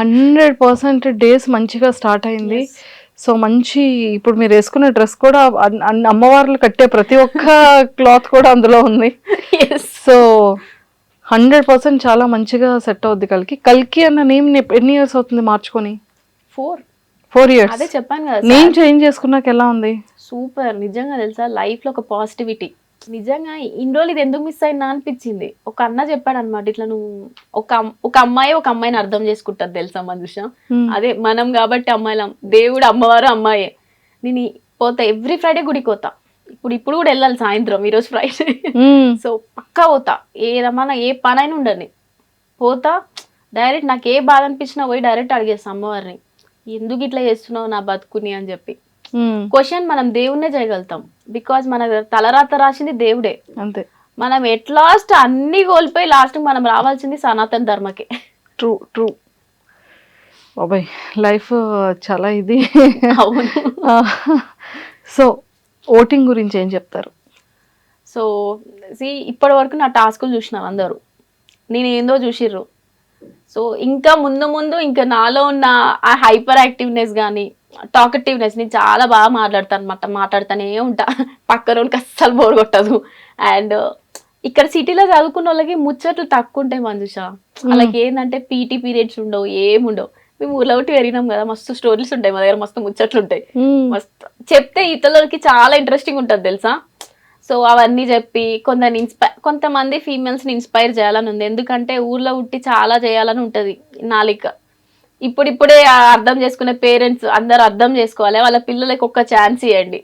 100% days మంచిగా start అయింది. So మంచి ఇప్పుడు మీరు వేసుకునే డ్రెస్ కూడా అమ్మవార్లు కట్టే ప్రతి ఒక్క క్లాత్ కూడా అందులో ఉంది. సో 100% చాలా మంచిగా సెట్ అవుద్ది కల్కి. కల్కి అన్న నేమ్ ఎన్ని ఇయర్స్ అవుతుంది మార్చుకొని? 4 ఇయర్స్. అదే చెప్పాను కదా నేమ్ చేంజ్ చేసుకున్నాక ఎలా ఉంది? సూపర్. నిజంగా తెలుసా లైఫ్ లో ఒక పాజిటివిటీ. నిజంగా ఇన్ని రోజులు ఇది ఎందుకు మిస్ అయినా అనిపించింది. ఒక అన్న చెప్పాడు అనమాట, ఇట్లా నువ్వు ఒక అమ్మాయిని అర్థం చేసుకుంటారు తెలుసా మంజుష. అదే మనం కాబట్టి అమ్మాయిలం, దేవుడు అమ్మవారు అమ్మాయే. నేను పోతా ఎవ్రీ ఫ్రైడే గుడికి పోతా. ఇప్పుడు కూడా వెళ్ళాలి సాయంత్రం, ఈరోజు ఫ్రైడే. సో పక్కా పోతా, ఏదమ్మా ఏ పనైనా ఉండని పోతా. డైరెక్ట్ నాకు ఏ బాధ అనిపించినా పోయి డైరెక్ట్ అడిగేస్తా అమ్మవారిని, ఎందుకు ఇట్లా చేస్తున్నావు నా బతుకుని అని చెప్పి. క్వశ్చన్ మనం దేవుణ్ణే చేయగలుగుతాం, బికాజ్ మన తలరాత రాసింది దేవుడే. అంతే. మనం ఎట్ లాస్ట్ అన్ని కోల్పోయి లాస్ట్ మనం రావాల్సింది సనాతన ధర్మకే. True true. బాబాయ్ లైఫ్ చాలా ఇది. అవును. సో ఓటింగ్ గురించి ఏం చెప్తారు? సో ఇప్పటి వరకు నా టాస్కులు చూసినారు అందరూ, నేను ఏందో చూసిర్రు. సో ఇంకా ముందు ఇంకా నాలో ఉన్న ఆ హైపర్ యాక్టివ్నెస్ కానీ టాకటివ్నెస్, నేను చాలా బాగా మాట్లాడతాను అనమాట. మాట్లాడుతూనే ఉంటా, పక్కనోనికి అస్సలు బోర్ కొట్టదు. అండ్ ఇక్కడ సిటీలో చదువుకున్న వాళ్ళకి ముచ్చట్లు తక్కువ ఉంటాయి మంజుష. వాళ్ళకి ఏంటంటే పీటీ పీరియడ్స్ ఉండవు, ఏముండవు. మేము ఊర్లో ఒకటి పెరిగినాం కదా, మస్తు స్టోరీస్ ఉంటాయి మా దగ్గర, మస్తు ముచ్చట్లు ఉంటాయి. మస్తు చెప్తే ఇతరులకి చాలా ఇంట్రెస్టింగ్ ఉంటుంది తెలుసా. సో అవన్నీ చెప్పి కొంతమంది ఫీమేల్స్ని ఇన్స్పైర్ చేయాలని ఉంది. ఎందుకంటే ఊర్లో ఉట్టి చాలా చేయాలని ఉంటుంది నాలిక. ఇప్పుడిప్పుడే అర్థం చేసుకునే పేరెంట్స్ అందరు అర్థం చేసుకోవాలి, వాళ్ళ పిల్లలకి ఒక ఛాన్స్ ఇవ్వండి.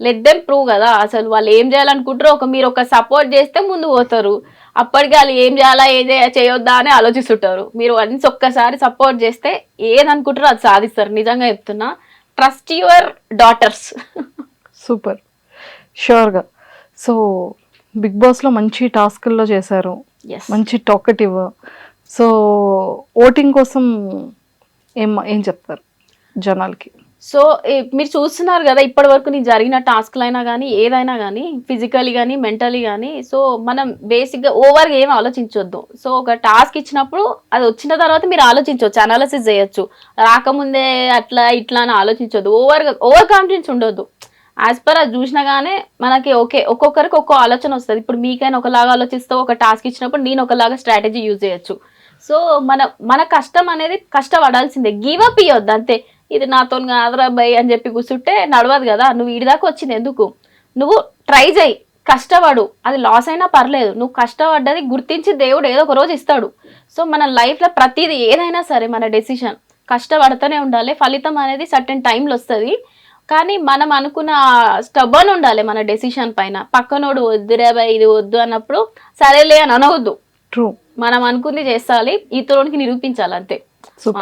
లెట్ దెమ్ ప్రూవ్ కదా అసలు వాళ్ళు ఏం చేయాలనుకుంటారో. మీరు ఒక సపోర్ట్ చేస్తే ముందు పోతారు. అప్పటికి వాళ్ళు ఏం చేయాలా చేయొద్దా అని ఆలోచిస్తుంటారు. మీరు వన్స్ ఒక్కసారి సపోర్ట్ చేస్తే ఏదనుకుంటారో అది సాధిస్తారు. నిజంగా చెప్తున్నా, ట్రస్ట్ యువర్ డాటర్స్. సూపర్, షూర్గా. సో బిగ్ బాస్లో మంచి టాస్క్ల్లో చేశారు, మంచి టాకటివ్. సో ఓటింగ్ కోసం ఏం చెప్తారు జనాలకి? సో మీరు చూస్తున్నారు కదా ఇప్పటి వరకు నేను జరిగిన టాస్క్లు అయినా కానీ ఏదైనా కానీ ఫిజికలీ కానీ మెంటలీ కానీ. సో మనం బేసిక్గా ఓవర్గా ఏం ఆలోచించవద్దు. సో ఒక టాస్క్ ఇచ్చినప్పుడు అది వచ్చిన తర్వాత మీరు ఆలోచించవచ్చు, అనాలిసిస్ చేయొచ్చు. రాకముందే అట్లా ఇట్లా అని ఆలోచించవద్దు. ఓవర్ కాన్ఫిడెన్స్ ఉండొద్దు. యాజ్ పర్ అది చూసినా కానీ మనకి ఓకే, ఒక్కొక్కరికి ఒక్కో ఆలోచన వస్తుంది. ఇప్పుడు మీకైనా ఒకలాగా ఆలోచిస్తే ఒక టాస్క్ ఇచ్చినప్పుడు నేను ఒకలాగా స్ట్రాటజీ యూజ్ చేయొచ్చు. సో మన కష్టం అనేది కష్టపడాల్సిందే, గివ్ అప్ ఇవ్వద్దు అంతే. ఇది నాతో కాదురా బై అని చెప్పి కూర్చుంటే నడవదు కదా. నువ్వు వీడిదాకా వచ్చింది ఎందుకు? నువ్వు ట్రై చేయి, కష్టపడు. అది లాస్ అయినా పర్లేదు, నువ్వు కష్టపడ్డది గుర్తించి దేవుడు ఏదో ఒక రోజు ఇస్తాడు. సో మన లైఫ్లో ప్రతిదీ ఏదైనా సరే మన డెసిషన్ కష్టపడుతూనే ఉండాలి. ఫలితం అనేది సర్టెన్ టైంలో వస్తుంది. కానీ మనం అనుకున్న స్టబర్న్ ఉండాలి మన డెసిషన్ పైన. పక్కనోడు వద్దురే బై ఇది వద్దు అన్నప్పుడు సరేలే అని అనవద్దు. ట్రూ. మనం అనుకుంది చేస్తాలి, ఇతరునికి నిరూపించాలి అంతే.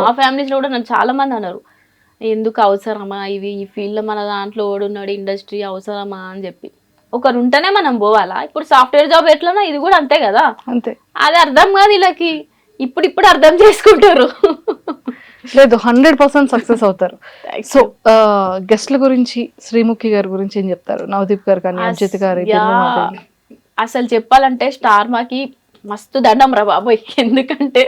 మా ఫ్యామిలీస్లో కూడా నన్ను చాలా మంది అన్నారు, ఎందుకు అవసరమా ఇవి, ఈ ఫీల్డ్లో మన దాంట్లో ఓడున్నాడు, ఇండస్ట్రీ అవసరమా అని చెప్పి. ఒకరు ఉంటేనే మనం పోవాలా. ఇప్పుడు సాఫ్ట్వేర్ జాబ్ ఎట్లనో ఇది కూడా అంతే కదా. అంతే. అది అర్థం కాదు వీళ్ళకి, ఇప్పుడు అర్థం చేసుకుంటారు. లేదు, 100% సక్సెస్ అవుతారు. సో గెస్ట్ల గురించి శ్రీముఖి గారి గురించి ఏం చెప్తారు? నవదీప్ గారు కానీ అంజిత్ గారు. అసలు చెప్పాలంటే స్టార్ మాకి మస్తు దండం రా బాబోయ్. ఎందుకంటే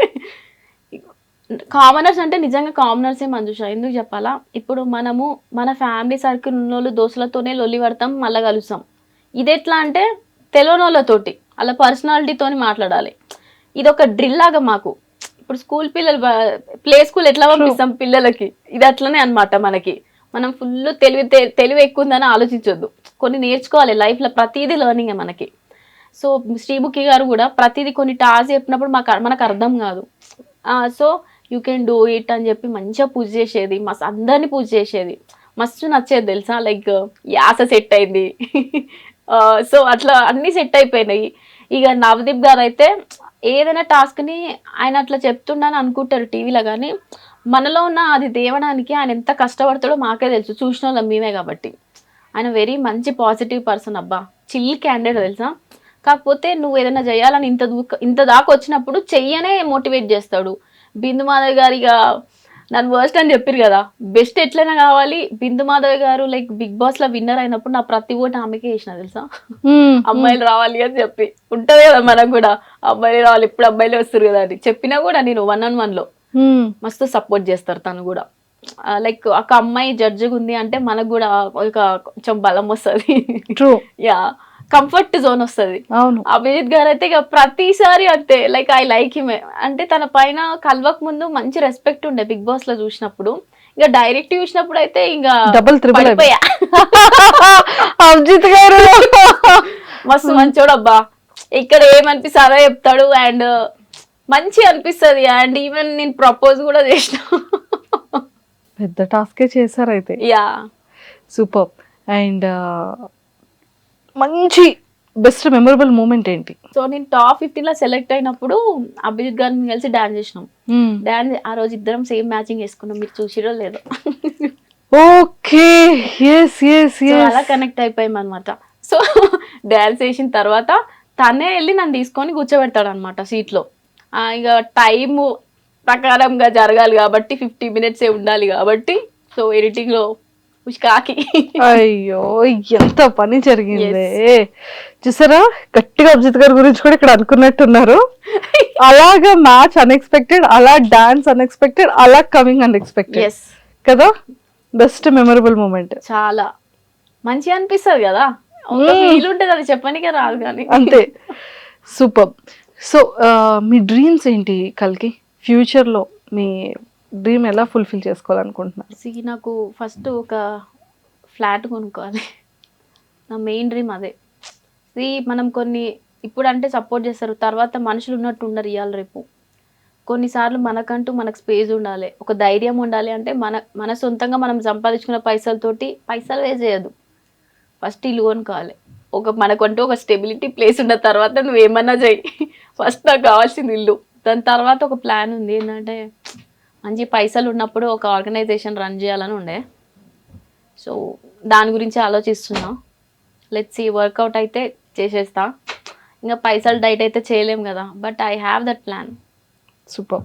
కామనర్స్ అంటే నిజంగా కామనర్సే మంజుష. ఎందుకు చెప్పాలా, ఇప్పుడు మనము మన ఫ్యామిలీ సర్కిల్ ఉన్నోళ్ళు దోస్తులతోనే లొల్లి పడతాం, మళ్ళీ కలుస్తాం. ఇది ఎట్లా అంటే తెలియనోళ్ళతోటి అలా పర్సనాలిటీతోని మాట్లాడాలి. ఇది ఒక డ్రిల్ లాగా మాకు. ఇప్పుడు స్కూల్ పిల్లలు ప్లే స్కూల్ ఎట్లా పంపిస్తాం పిల్లలకి, ఇది అట్లనే అనమాట. మనం ఫుల్ తెలివి ఎక్కువ ఉందని ఆలోచించొద్దు. కొన్ని నేర్చుకోవాలి లైఫ్లో, ప్రతిదీ లెర్నింగే మనకి. సో శ్రీముఖి గారు కూడా ప్రతిదీ కొన్ని టాస్క్ చెప్పినప్పుడు మనకు అర్థం కాదు. So you can do it అని చెప్పి మంచిగా పూజ చేసేది, మస్తు అందరినీ పూజ చేసేది, మస్తు నచ్చేది తెలుసా. లైక్ యాస సెట్ అయింది. సో అట్లా అన్నీ సెట్ అయిపోయినాయి. ఇక నవదీప్ గారు అయితే ఏదైనా టాస్క్ని ఆయన అట్లా చెప్తుండని అనుకుంటారు టీవీలో, కానీ మనలో ఉన్న అది తేవడానికి ఆయన ఎంత కష్టపడతాడో మాకే తెలుసు, చూసిన వాళ్ళం మేమే కాబట్టి. ఆయన వెరీ మంచి పాజిటివ్ పర్సన్ అబ్బా, చిల్ క్యాండిడేట్ తెలుసా. కాకపోతే నువ్వు ఏదైనా చేయాలని ఇంత దాకా వచ్చినప్పుడు చెయ్యనే మోటివేట్ చేస్తాడు. బిందు మాధవ్ గారు ఇక నన్ను వర్స్ట్ అని చెప్పారు కదా, బెస్ట్ ఎట్లయినా కావాలి. బిందు మాధవ్ గారు లైక్ బిగ్ బాస్ లో విన్నర్ అయినప్పుడు నా ప్రతి ఓటు ఆమెకే వేసిన తెలుసా. అమ్మాయిలు రావాలి అని చెప్పి ఉంటది కదా, మనం కూడా అబ్బాయిలు రావాలి, ఇప్పుడు అబ్బాయిలు వస్తారు కదా అని చెప్పినా కూడా నేను 1-on-1లో మస్తు సపోర్ట్ చేస్తారు తను కూడా. లైక్ ఒక అమ్మాయి జడ్జిగా ఉంది అంటే మనకు కూడా ఒక కొంచెం బలం వస్తుంది. ట్రూ. యా, కంఫర్ట్ జోన్ వస్తుంది. అవును. అభిజిత్ గారు అయితే ఇక ప్రతిసారి అంతే, లైక్ ఐ లైక్ హిమ్. అంటే తన పైన కలవక ముందు మంచి రెస్పెక్ట్ ఉండే బిగ్ బాస్ లో చూసినప్పుడు, ఇంకా డైరెక్ట్ చూసినప్పుడు అయితే ఇంకా డబుల్ త్రిబుల్ పడిపోయా. అభిజిత్ గారు మస్తు మంచోడు అబ్బా. ఇక్కడ ఏమనిపిస్తుంది అదే చెప్తాడు అండ్ మంచి అనిపిస్తుంది. అండ్ ఈవెన్ నేను ప్రపోజ్ కూడా చేసిన. పెద్ద టాస్కే చేశారు అయితే. Yeah, super. అండ్ మంచి బెస్ట్ మెమరబుల్ మూమెంట్ ఏంటి? సో నేను టాప్ 15 లో సెలెక్ట్ అయినప్పుడు అభిజిత్ గారిని కలిసి డాన్స్ చేసినాం. డాన్స్ ఆ రోజు ఇద్దరం సేమ్ మ్యాచింగ్ వేసుకున్నాం, మీరు చూసిరో లేదో. Okay, yes yes yes. అలా కనెక్ట్ అయిపోయాం అనమాట. సో డాన్స్ వేసిన తర్వాత తనే వెళ్ళి నన్ను తీసుకొని కూర్చోబెడతాడు అనమాట సీట్లో. ఇక టైము ప్రకారంగా జరగాలి కాబట్టి 50 minutes ఉండాలి కాబట్టి, సో ఎడిటింగ్ లో ఉష్కాకి. అయ్యో ఎంత పని జరిగింది చూసారా. గట్టిగా అభిజిత్ గారి గురించి కూడా ఇక్కడ అనుకున్నట్టున్నారు. అలాగా మ్యాచ్ అన్ఎక్స్పెక్టెడ్, అలా డాన్స్ అన్ఎక్స్పెక్టెడ్, అలా కమింగ్ అన్ఎక్స్పెక్టెడ్ కదా. Best memorable moment. చాలా మంచిగా అనిపిస్తుంది కదా, ఫీల్ ఉంటుంది, అది చెప్పనికే రాదు కానీ. అంతే. సూపర్. సో మీ డ్రీమ్స్ ఏంటి కల్కి? ఫ్యూచర్ లో మీ డ్రీమ్ ఎలా ఫుల్ఫిల్ చేసుకోవాలనుకుంటున్నారు? నాకు ఫస్ట్ ఒక ఫ్లాట్ కొనుక్కోవాలి, నా మెయిన్ డ్రీమ్ అదే. మనం కొన్ని ఇప్పుడు అంటే సపోర్ట్ చేస్తారు, తర్వాత మనుషులు ఉన్నట్టు ఉండరు ఇవాళ రేపు. కొన్నిసార్లు మనకంటూ మనకు స్పేస్ ఉండాలి, ఒక ధైర్యం ఉండాలి. అంటే మన సొంతంగా మనం సంపాదించుకున్న పైసలతోటి పైసలు వేస్ట్ చేయదు. ఫస్ట్ ఇల్లు కొనుక్కోవాలి, మనకంటూ ఒక స్టెబిలిటీ ప్లేస్ ఉన్న తర్వాత నువ్వేమన్నా చెయ్యి. ఫస్ట్ నాకు కావాల్సింది ఇల్లు. దాని తర్వాత ఒక ప్లాన్ ఉంది ఏంటంటే, మంచి పైసలు ఉన్నప్పుడు ఒక ఆర్గనైజేషన్ రన్ చేయాలని ఉండే. సో దాని గురించి ఆలోచిస్తున్నా. లెట్స్ సీ, వర్కౌట్ అయితే చేసేస్తా. ఇంకా పైసలు డైట్ అయితే చేయలేం కదా, but I have that plan. Super.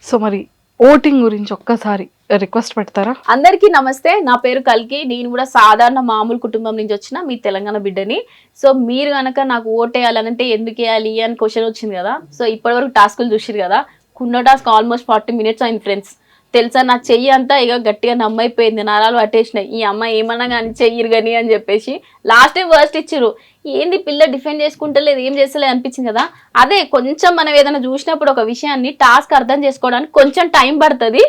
So మరి ఓటింగ్ గురించి ఒక్కసారి రిక్వెస్ట్ పెడతారా? అందరికీ నమస్తే, నా పేరు కల్కి. నేను కూడా సాధారణ మామూలు కుటుంబం నుంచి వచ్చిన మీ తెలంగాణ బిడ్డని. సో మీరు కనుక నాకు ఓటేయాలంటే ఎందుకు వేయాలి అని క్వశ్చన్ వచ్చింది కదా. సో ఇప్పటివరకు టాస్కులు చూసిరు కదా, కున్న టాస్క్ ఆల్మోస్ట్ 40 minutes అయింది ఫ్రెండ్స్. తెలుసా, నా చెయ్యి అంతా ఇక గట్టిగా నమ్మైపోయింది, నరాలు పట్టేసినాయి. ఈ అమ్మాయి ఏమన్నా కానీ చెయ్యిరు కానీ అని చెప్పేసి లాస్ట్ టైం వర్స్ట్ ఇచ్చిరు. ఏంది పిల్ల డిఫెండ్ చేసుకుంటలేదు, ఏం చేస్తలేదు అనిపించింది కదా. అదే కొంచెం మనం ఏదైనా చూసినప్పుడు ఒక విషయాన్ని టాస్క్ అర్థం చేసుకోవడానికి కొంచెం టైం పడుతుంది.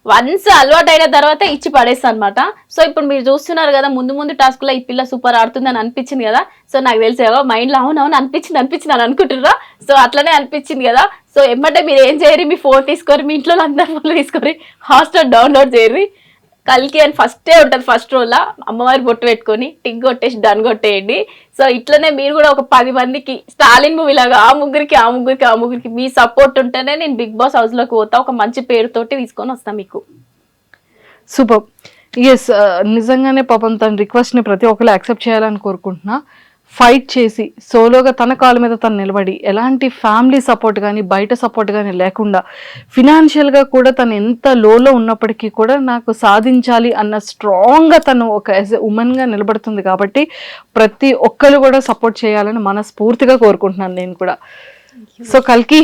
వన్స్ అలవాటు అయిన తర్వాత ఇచ్చి పడేస్తా అనమాట. సో ఇప్పుడు మీరు చూస్తున్నారు కదా, ముందు టాస్క్ లో ఈ పిల్ల సూపర్ ఆడుతుంది అని అనిపించింది కదా. సో నాకు తెలిసేవా మైండ్ లో అవునవును అనిపించింది అని అనుకుంటుర్రా. సో అట్లనే అనిపించింది కదా. సో ఎమ్మటే మీరు ఏం చేయరు, మీ ఫోన్ తీసుకొని మీ ఇంట్లో అందరు ఫోన్ తీసుకొని హాట్స్టార్ డౌన్లోడ్ చేయరు. కల్కి అని ఫస్టే ఉంటుంది, ఫస్ట్ రోజులా అమ్మవారి బొట్టు పెట్టుకొని టిక్ కొట్టేసి డన్ కొట్టేయండి. సో ఇట్లనే మీరు కూడా ఒక 10 మందికి స్టాలిన్ మూవీ లాగా ఆ ముగ్గురికి మీ సపోర్ట్ ఉంటేనే నేను బిగ్ బాస్ హౌస్ లోకి పోతా, ఒక మంచి పేరుతోటి తీసుకొని వస్తా మీకు. సూపర్. ఎస్, నిజంగానే పాపం తన రిక్వెస్ట్ ని ప్రతి ఒక్కరు యాక్సెప్ట్ చేయాలని కోరుకుంటున్నా. ఫైట్ చేసి సోలోగా తన కాళ్ళ మీద తను నిలబడి, ఎలాంటి ఫ్యామిలీ సపోర్ట్ కానీ బయట సపోర్ట్ కానీ లేకుండా, ఫినాన్షియల్గా కూడా తను ఎంత లోలో ఉన్నప్పటికీ కూడా నాకు సాధించాలి అన్న స్ట్రాంగ్గా తను ఒక యాజ్ ఎ ఉమెన్గా నిలబడుతుంది. కాబట్టి ప్రతి ఒక్కరు కూడా సపోర్ట్ చేయాలని మనస్ఫూర్తిగా కోరుకుంటున్నాను నేను కూడా. సో కల్కి,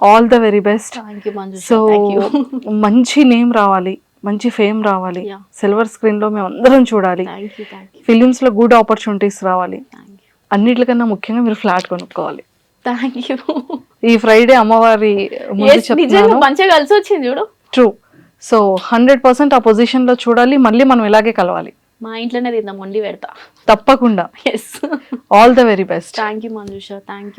all the very best. So మంచి నేమ్ రావాలి, మంచి ఫేమ్ రావాలి, సిల్వర్ స్క్రీన్ లో మేము అందరం చూడాలి, ఫిలిమ్స్ లో గుడ్ ఆపర్చునిటీస్ రావాలి. అన్నిటికన్నా ముఖ్యంగా మీరు ఫ్లాట్ కొనుక్కోవాలి. ఈ ఫ్రైడే అమ్మవారి ముందు చెప్తున్నాను, మంచిగా కలిసి వచ్చింది చూడు. ట్రూ. సో 100% ఆ పొజిషన్ లో చూడాలి, మళ్ళీ మనం ఇలాగే కలవాలి. మా ఇంట్లోనే తిందాం, వండి పెడతా తప్పకుండా. All the very best. Thank you Manjusha, thank you.